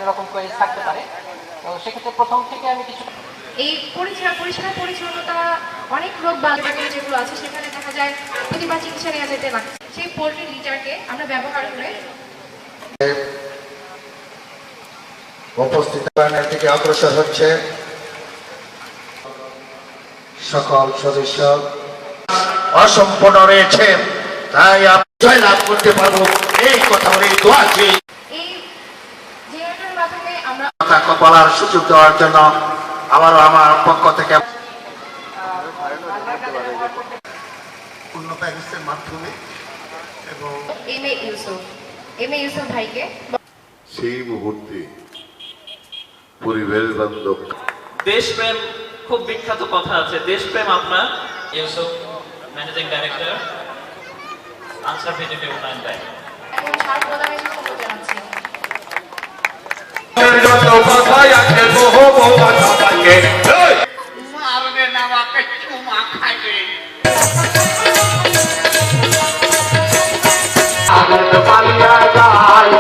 বিভিন্ন রকম কোয়েরিজ থাকতে পারে। তো সেক্ষেত্রে প্রথম থেকে আমি কিছু এই পরিষ্কার পরিচ্ছন্নতা অনেক রোগ বালাই যেগুলো আছে সেখানে দেখা যায় প্রতিবার চিকিৎসা নেওয়া যেতে লাগছে। সেই পোলট্রি লিটারকে আমরা ব্যবহার করে উপস্থিত থেকে অগ্রসর হচ্ছে সকল সদস্য অসম্পূর্ণ রয়েছে, তাই জয় লাভ করতে পারবো এই কথা বলে দোয়া চেয়ে এই জেনারেটরের মাধ্যমে আমরা বলার সুযোগ দেওয়ার জন্য আবারও আমার পক্ষ থেকে পূর্ণ প্যাকেজের মাধ্যমে এবং এম এ ইউসুফ ভাইকে সেই মুহূর্তে পরিবেশ বান্ধব দেশপ্রেম খুব বিখ্যাত কথা আছে, দেশপ্রেম আপনার Yusuf managing director answer VDP উন্নয়ন ব্যাংক। এখন সার প্রদানের জন্য অনুরোধ জানাচ্ছি। আনন্দ পালিয়া যায়